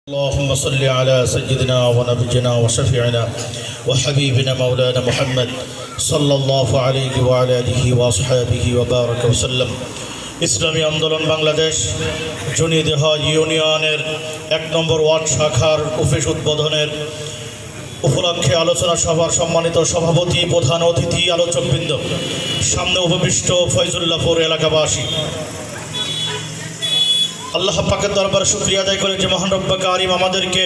اللهم صل على سيدنا ونبينا وشفيعنا وحبيبنا مولانا محمد صلى الله عليه وعلى آله وصحبه وبارك وسلم। ইসলামী আন্দোলন বাংলাদেশ জুনিয়র ইউনিয়নের ১ নম্বর ওয়ার্ড শাখার অফিস উদ্বোধনের উপলক্ষে আলোচনা সভার সম্মানিত সভাপতি, প্রধান অতিথি, আলোচকবৃন্দ, সামনে উপবিষ্ট ফয়জুল্লাহপুর এলাকাবাসী, আল্লাহ পাকের দরবারে শুকরিয়া আদায় করে যে মহান রব্বে কারীম আমাদেরকে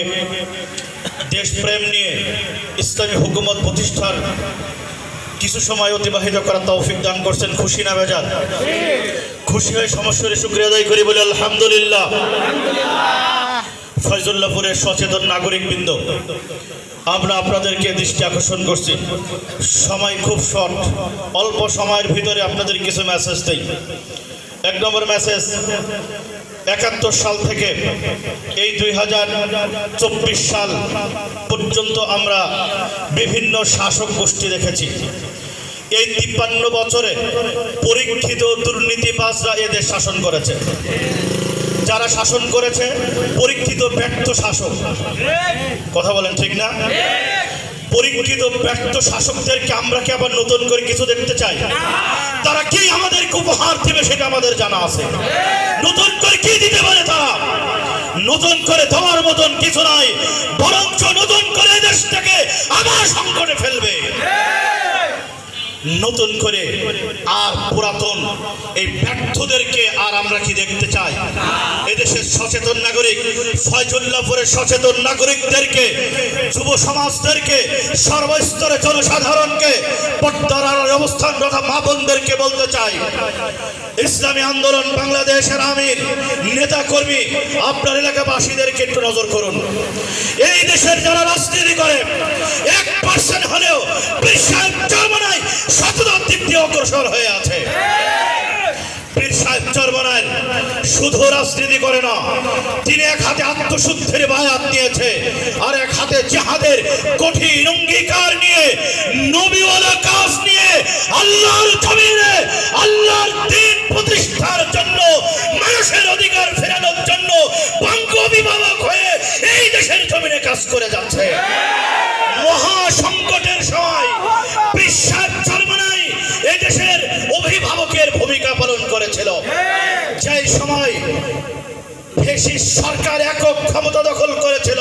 দেশপ্রেম নিয়ে ইসলামী হুকুমত প্রতিষ্ঠার কিছু সময় অতিবাহিত করার তৌফিক দান করছেন। খুশি না বেজার? খুশি হয়ে সমস্যার শুকরিয়া আদায় করি বলে আলহামদুলিল্লাহ। ফয়জুল্লাহপুরের সচেতন নাগরিকবৃন্দ, আমরা আপনাদেরকে দৃষ্টি আকর্ষণ করছি, সময় খুব শর্ট, অল্প সময়ের ভিতরে আপনাদের কিছু মেসেজ দেই। ১ নম্বর মেসেজ, ৭১ সাল থেকে এই ২০২৪ সাল পর্যন্ত আমরা বিভিন্ন শাসক গোষ্ঠী দেখেছি। এই ৫৩ বছরে পরীক্ষিত দুর্নীতিবাজরা এদের শাসন করেছে। যারা শাসন করেছে পরীক্ষিত ব্যর্থ শাসক। কথা বলেন ঠিক না? পরীক্ষিত ব্যর্থ শাসকদেরকে আমরা কি আবার নতুন করে কিছু দেখতে চাই? তারা কি আমাদেরকে উপহার দেবে সেটা আমাদের জানা আছে। নতুন করে কি দিতে পারে তারা? নতুন করে দেওয়ার মতন কিছু নাই, বরঞ্চ নতুন করে দেশটাকে আবার সংকটে ফেলবে। নতুন করে আর পুরাতন এই ব্যর্থদেরকে আর আমরা কি দেখতে চাই? এদেশের সচেতন নাগরিক, ফয়জুল্লাহপুরের সচেতন নাগরিকদেরকে, যুব সমাজদেরকে, সর্বস্তরে জনসাধারণকে, পর্দার অবস্থানরত মা বোনদেরকে বলতে চাই, ইসলামী আন্দোলন বাংলাদেশের আমির, নেতা কর্মী, আপনার এলাকাবাসীদেরকে একটু নজর করুন। এই দেশের যারা রাজনীতি করে 1% হলেও পীর সাহেব চরমনায় সততার দিক দিয়ে অগ্রসর হয়ে আছে। পীর সাহেব চরমনায় শুধু রাজনীতি করে না, তিনি এক হাতে আত্মশুদ্ধির বায়াত নিয়েছে, আর এক হাতে জিহাদের কঠিন অঙ্গীকার নিয়ে, নবীওয়ালা কাজ নিয়ে, আল্লাহর জমিনে আল্লাহর দ্বীন প্রতিষ্ঠার জন্য, মানুষের অধিকার ফেরানোর জন্য বঙ্গ অভিভাবক হয়ে এই দেশের জমিনে কাজ করে যাচ্ছে। মহা সংকটের সময় পীর সাহেব চরমনায় এই দেশের অভিভাবকের ভূমিকা পালন করেছিল। যেই সময় ফ্যাসিস্ট সরকার একক ক্ষমতা দখল করেছিল,